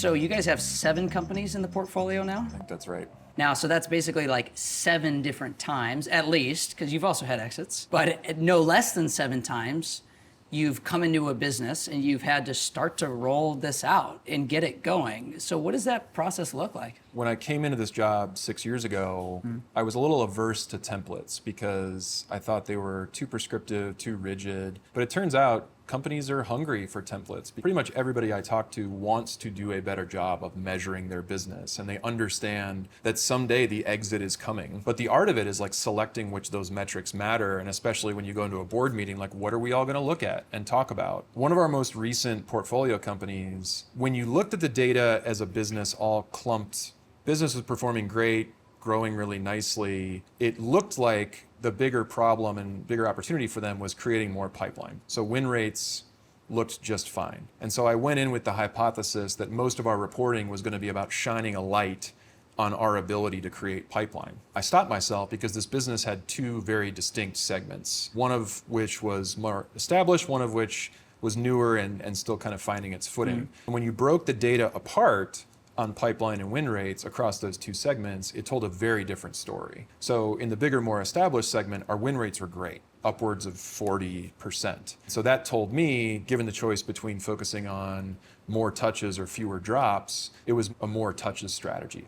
So you guys have 7 companies in the portfolio now? I think that's right. Now, so that's basically like 7 different times, at least, because you've also had exits, but no less than 7 times, you've come into a business and you've had to start to roll this out and get it going. So what does that process look like? When I came into this job 6 years ago, I was a little averse to templates because I thought they were too prescriptive, too rigid. But it turns out companies are hungry for templates. Pretty much everybody I talk to wants to do a better job of measuring their business, and they understand that someday the exit is coming. But the art of it is like selecting which those metrics matter, and especially when you go into a board meeting, like what are we all going to look at and talk about? One of our most recent portfolio companies, when you looked at the data as a business all clumped, business was performing great, growing really nicely. It looked like the bigger problem and bigger opportunity for them was creating more pipeline. So win rates looked just fine. And so I went in with the hypothesis that most of our reporting was going to be about shining a light on our ability to create pipeline. I stopped myself because this business had 2 very distinct segments, one of which was more established, one of which was newer and still kind of finding its footing. And when you broke the data apart on pipeline and win rates across those 2 segments, it told a very different story. So in the bigger, more established segment, our win rates were great, upwards of 40%. So that told me, given the choice between focusing on more touches or fewer drops, it was a more touches strategy.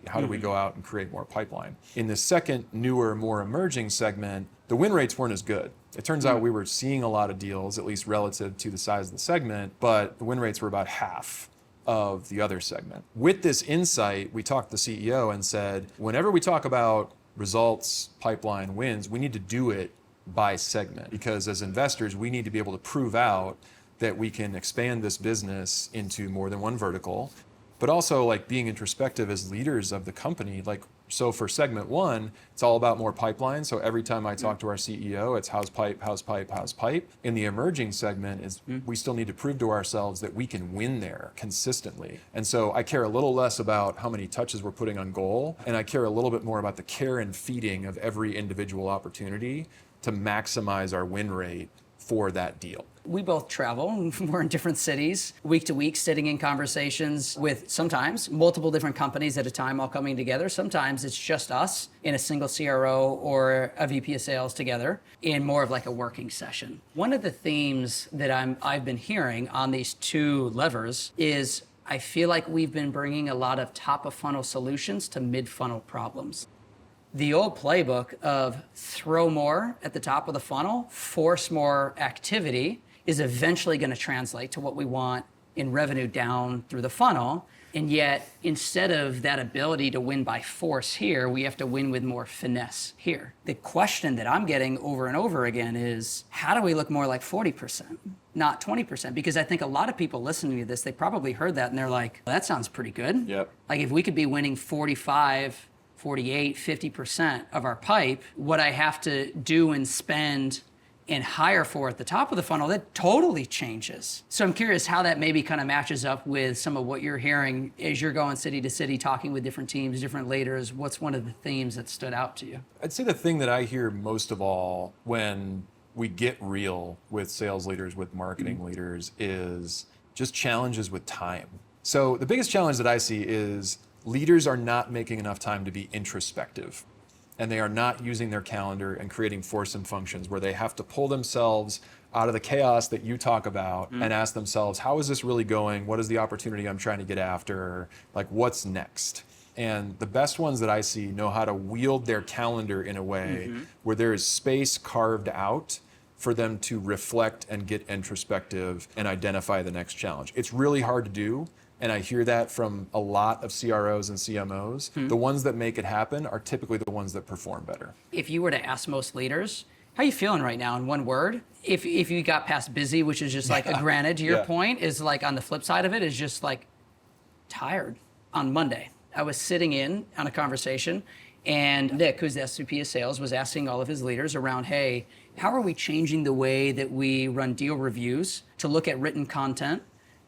How do we go out and create more pipeline? In the second, newer, more emerging segment, the win rates weren't as good. It turns out we were seeing a lot of deals, at least relative to the size of the segment, but the win rates were about half of the other segment. With this insight, we talked to the CEO and said, whenever we talk about results, pipeline, wins, we need to do it by segment, because as investors, we need to be able to prove out that we can expand this business into more than one vertical, but also like being introspective as leaders of the company. Like, so for segment 1, it's all about more pipeline. So every time I talk to our CEO, it's how's pipe, how's pipe, how's pipe. In the emerging segment is we still need to prove to ourselves that we can win there consistently. And so I care a little less about how many touches we're putting on goal, and I care a little bit more about the care and feeding of every individual opportunity to maximize our win rate for that deal. We both travel. We're in different cities, week to week, sitting in conversations with sometimes multiple different companies at a time all coming together. Sometimes it's just us in a single CRO or a VP of sales together in more of like a working session. One of the themes that I've been hearing on these 2 levers is I feel like we've been bringing a lot of top of funnel solutions to mid funnel problems. The old playbook of throw more at the top of the funnel, force more activity, is eventually going to translate to what we want in revenue down through the funnel. And yet, instead of that ability to win by force here, we have to win with more finesse here. The question that I'm getting over and over again is, how do we look more like 40%, not 20%? Because I think a lot of people listening to this, they probably heard that and they're like, well, that sounds pretty good. Yep. Like if we could be winning 45, 48, 50% of our pipe, what I have to do and spend and hire for at the top of the funnel, that totally changes. So I'm curious how that maybe kind of matches up with some of what you're hearing as you're going city to city, talking with different teams, different leaders. What's one of the themes that stood out to you? I'd say the thing that I hear most of all when we get real with sales leaders, with marketing leaders, is just challenges with time. So the biggest challenge that I see is leaders are not making enough time to be introspective. And they are not using their calendar and creating force and functions where they have to pull themselves out of the chaos that you talk about and ask themselves, how is this really going? What is the opportunity I'm trying to get after? Like, what's next? And the best ones that I see know how to wield their calendar in a way where there is space carved out for them to reflect and get introspective and identify the next challenge. It's really hard to do. And I hear that from a lot of CROs and CMOs. The ones that make it happen are typically the ones that perform better. If you were to ask most leaders, how are you feeling right now in one word? If you got past busy, which is just like, granted, to your point, is like on the flip side of it is just like tired. On Monday, I was sitting in on a conversation and Nick, who's the SVP of sales, was asking all of his leaders around, hey, how are we changing the way that we run deal reviews to look at written content,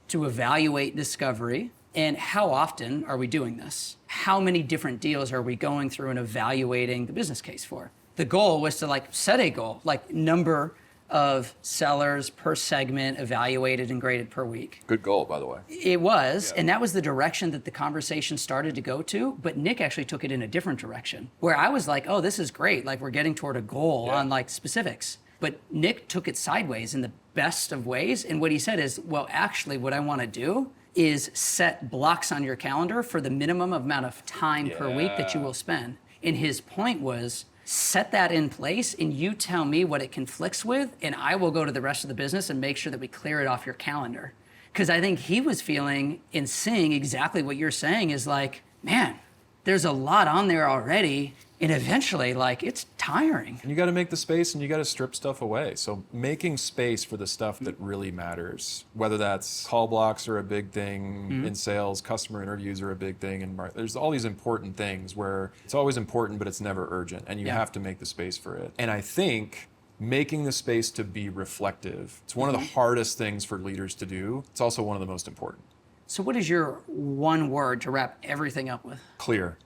to evaluate discovery, and how often are we doing this? How many different deals are we going through and evaluating the business case for? The goal was to like set a goal, like number of sellers per segment evaluated and graded per week. Good goal, by the way. It was, and that was the direction that the conversation started to go to, but Nick actually took it in a different direction, where I was like, oh, this is great, like we're getting toward a goal on like specifics. But Nick took it sideways in the best of ways, and what he said is, well, actually what I want to do is set blocks on your calendar for the minimum amount of time per week that you will spend. And his point was, set that in place and you tell me what it conflicts with, and I will go to the rest of the business and make sure that we clear it off your calendar. Because I think he was feeling and seeing exactly what you're saying is like, man, there's a lot on there already, and eventually, like, it's tiring. And you got to make the space and you got to strip stuff away. So making space for the stuff that really matters, whether that's call blocks are a big thing in sales, customer interviews are a big thing, and there's all these important things where it's always important, but it's never urgent, and you have to make the space for it. And I think making the space to be reflective, it's one of the hardest things for leaders to do. It's also one of the most important. So what is your one word to wrap everything up with? Clear.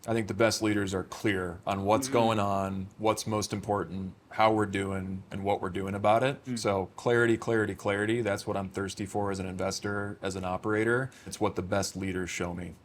I think the best leaders are clear on what's going on, what's most important, how we're doing, and what we're doing about it. So clarity, clarity, clarity. That's what I'm thirsty for as an investor, as an operator. It's what the best leaders show me.